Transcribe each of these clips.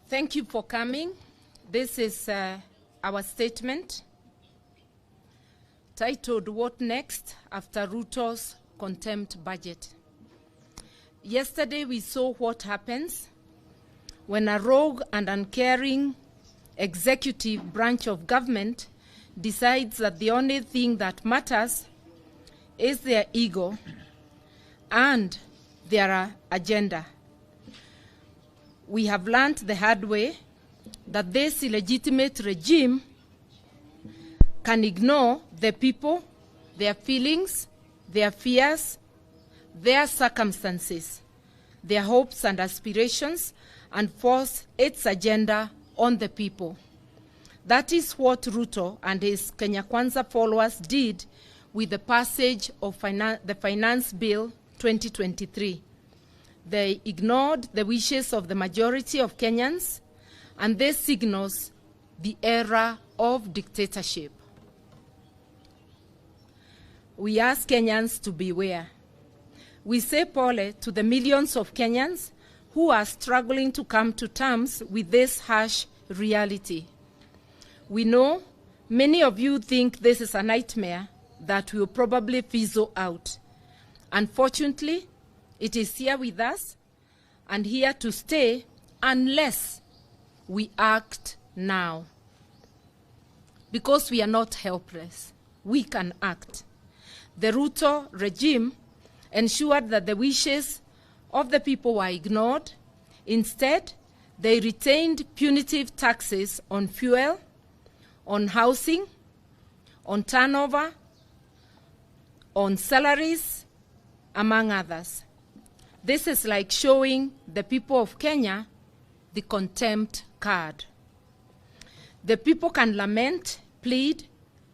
Thank you for coming. This is our statement titled, What Next After Ruto's Contempt Budget. Yesterday we saw what happens when a rogue and uncaring executive branch of government decides that the only thing that matters is their ego and their agenda. We have learned the hard way that this illegitimate regime can ignore the people, their feelings, their fears, their circumstances, their hopes and aspirations, and force its agenda on the people. That is what Ruto and his Kenya Kwanza followers did with the passage of the Finance Bill 2023. They ignored the wishes of the majority of Kenyans, and this signals the era of dictatorship. We ask Kenyans to beware. We say pole to the millions of Kenyans who are struggling to come to terms with this harsh reality. We know many of you think this is a nightmare that will probably fizzle out. Unfortunately, it is here with us and here to stay unless we act now. Because we are not helpless, we can act. The Ruto regime ensured that the wishes of the people were ignored. Instead, they retained punitive taxes on fuel, on housing, on turnover, on salaries, among others. This is like showing the people of Kenya the contempt card. The people can lament, plead,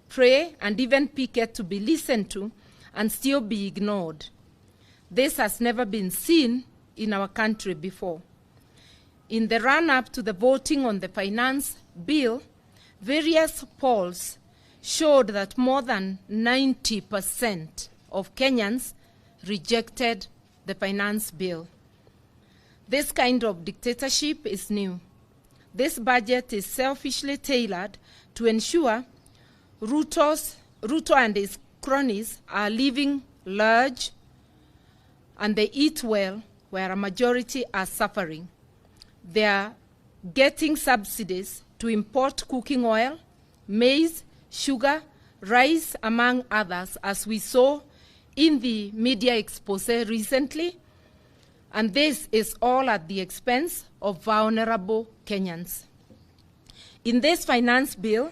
pray, and even picket to be listened to and still be ignored. This has never been seen in our country before. In the run-up to the voting on the finance bill, various polls showed that more than 90% of Kenyans rejected the finance bill. This kind of dictatorship is new. This budget is selfishly tailored to ensure Ruto and his cronies are living large and they eat well where a majority are suffering. They are getting subsidies to import cooking oil, maize, sugar, rice, among others, as we saw in the media expose recently, and this is all at the expense of vulnerable Kenyans. In this finance bill,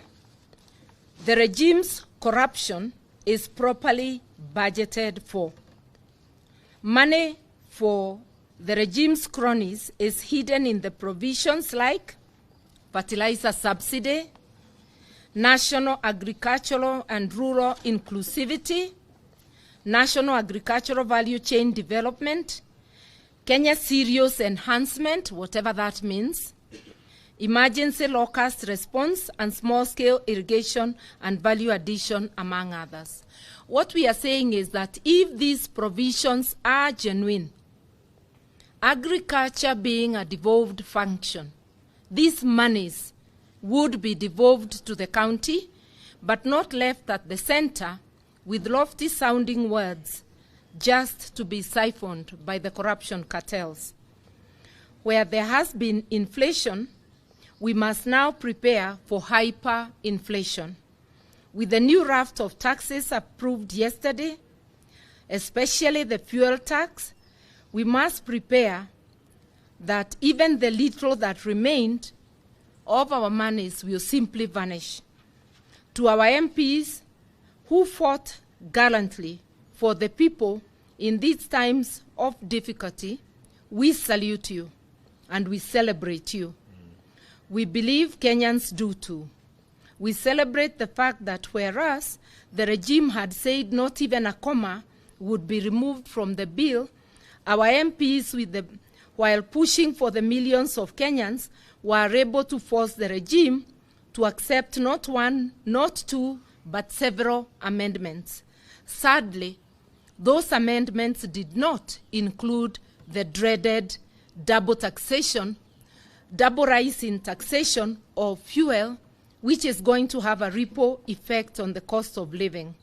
the regime's corruption is properly budgeted for. Money for the regime's cronies is hidden in the provisions like fertilizer subsidy, national agricultural and rural inclusivity, national agricultural value chain development, Kenya serious enhancement, whatever that means, emergency locust response, and small-scale irrigation and value addition, among others. What we are saying is that if these provisions are genuine, agriculture being a devolved function, these monies would be devolved to the county, but not left at the center with lofty-sounding words just to be siphoned by the corruption cartels. Where there has been inflation, we must now prepare for hyperinflation. With the new raft of taxes approved yesterday, especially the fuel tax, we must prepare that even the little that remained of our monies will simply vanish. To our MPs who fought gallantly for the people in these times of difficulty, we salute you and we celebrate you. We believe Kenyans do too. We celebrate the fact that whereas the regime had said not even a comma would be removed from the bill, our MPs, while pushing for the millions of Kenyans, were able to force the regime to accept not one, not two, but several amendments. Sadly, those amendments did not include the dreaded double taxation double rise in taxation of fuel, which is going to have a ripple effect on the cost of living.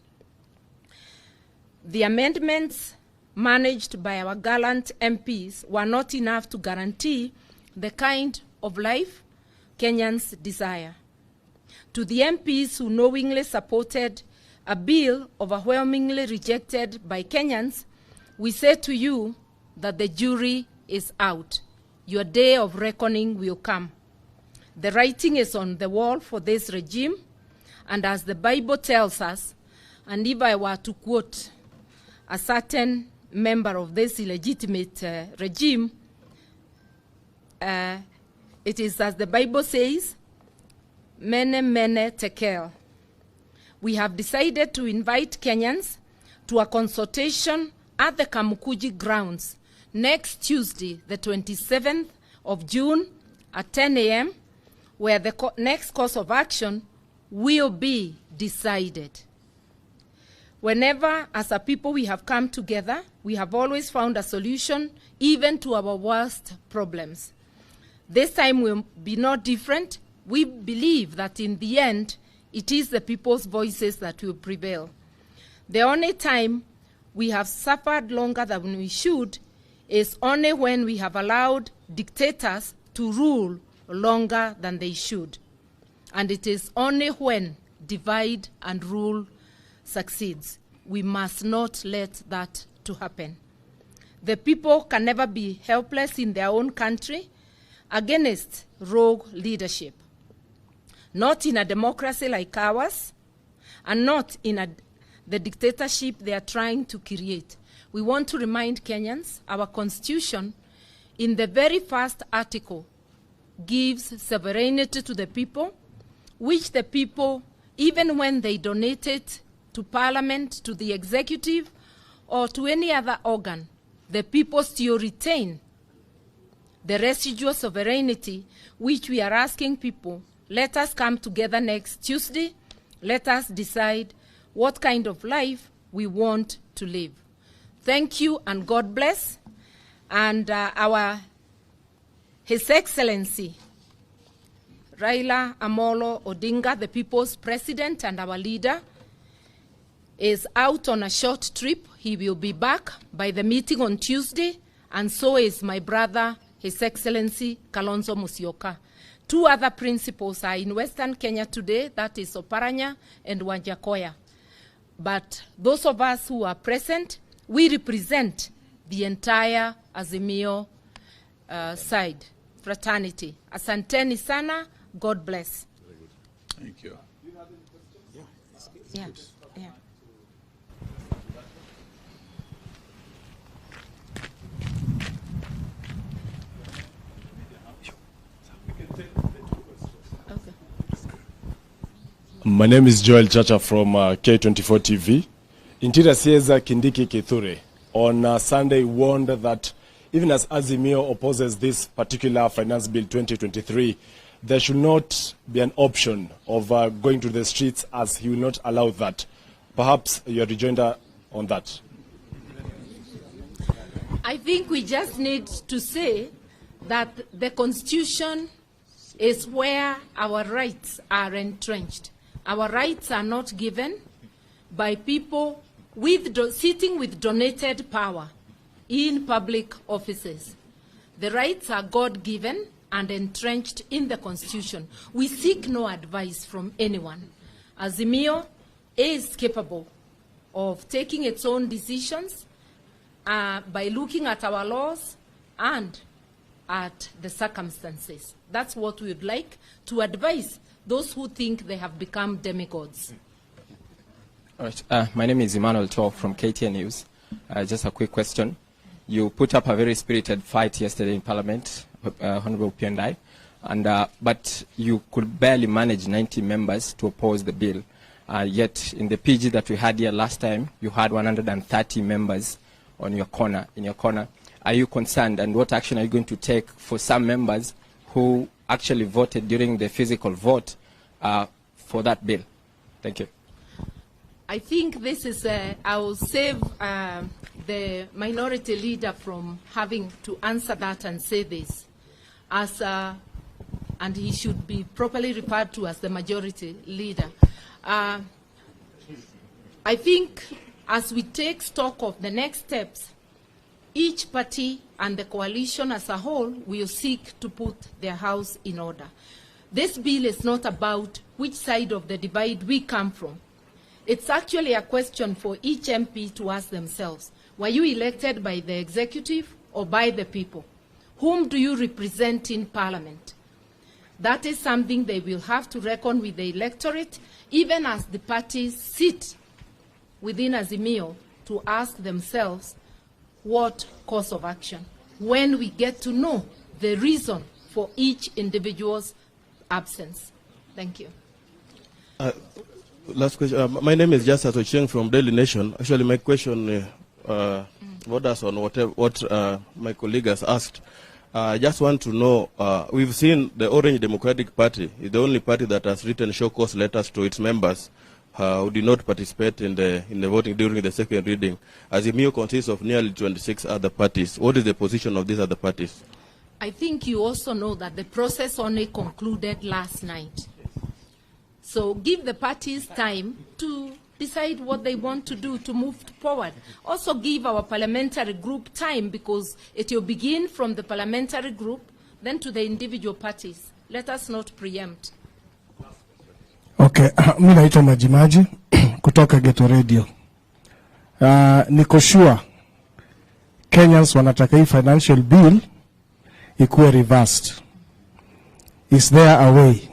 The amendments managed by our gallant MPs were not enough to guarantee the kind of life Kenyans desire. To the MPs who knowingly supported a bill overwhelmingly rejected by Kenyans, we say to you that the jury is out. Your day of reckoning will come. The writing is on the wall for this regime, and as the Bible tells us, and if I were to quote a certain member of this illegitimate regime, it is as the Bible says, mene mene tekel. We have decided to invite Kenyans to a consultation at the Kamukunji grounds next Tuesday, the 27th of June at 10 a.m., where the next course of action will be decided. Whenever, as a people, we have come together, we have always found a solution, even to our worst problems. This time will be no different. We believe that in the end, it is the people's voices that will prevail. The only time we have suffered longer than we should is only when we have allowed dictators to rule longer than they should. And it is only when divide and rule succeeds. We must not let that to happen. The people can never be helpless in their own country against rogue leadership. Not in a democracy like ours, and not in the dictatorship they are trying to create. We want to remind Kenyans, our constitution, in the very first article, gives sovereignty to the people, which the people, even when they donate it to parliament, to the executive, or to any other organ, the people still retain the residual sovereignty, which we are asking people, let us come together next Tuesday, let us decide what kind of life we want to live. Thank you and God bless. And His Excellency, Raila Amolo Odinga, the people's president and our leader, is out on a short trip. He will be back by the meeting on Tuesday, and so is my brother, His Excellency Kalonzo Musyoka. Two other principals are in Western Kenya today, that is Oparanya and Wanjakoya. But those of us who are present, we represent the entire Azimio side, fraternity. Asanteni sana, God bless. Very good. Thank you. Do you have any questions? Yeah. Yeah. My name is Joel Chacha from K24 TV. Interior Sieza Kindiki Kithure on Sunday warned that even as Azimio opposes this particular Finance Bill 2023, there should not be an option of going to the streets, as he will not allow that. Perhaps your rejoinder on that. I think we just need to say that the Constitution is where our rights are entrenched. Our rights are not given by people sitting with donated power in public offices. The rights are God-given and entrenched in the Constitution. We seek no advice from anyone. Azimio is capable of taking its own decisions by looking at our laws and at the circumstances. That's what we would like to advise those who think they have become demigods. All right. My name is Emmanuel Tor from KTN News. Just a quick question. You put up a very spirited fight yesterday in Parliament, Honorable Piendai, but you could barely manage 90 members to oppose the bill. Yet in the PG that we had here last time, you had 130 members in your corner. Are you concerned, and what action are you going to take for some members who actually voted during the physical vote for that bill? Thank you. I think this is, I will save the minority leader from having to answer that and say this. As and he should be properly referred to as the majority leader. I think as we take stock of the next steps, each party and the coalition as a whole will seek to put their house in order. This bill is not about which side of the divide we come from. It's actually a question for each MP to ask themselves, were you elected by the executive or by the people? Whom do you represent in Parliament? That is something they will have to reckon with the electorate, even as the parties sit within Azimio to ask themselves what course of action, when we get to know the reason for each individual's absence. Thank you. Last question. My name is Justice Ocheng from Daily Nation. Actually, my question borders on what my colleague has asked. I just want to know, we've seen the Orange Democratic Party is the only party that has written show cause letters to its members who did not participate in the voting during the second reading. Azimio consists of nearly 26 other parties. What is the position of these other parties? I think you also know that the process only concluded last night. So give the parties time to decide what they want to do to move forward. Also give our parliamentary group time, because it will begin from the parliamentary group, then to the individual parties. Let us not preempt. Okay, mimi naitwa Majimaji kutoka Geto Radio. Niko sure Kenyans wanataka hii financial bill ikuwe reversed. Is there a way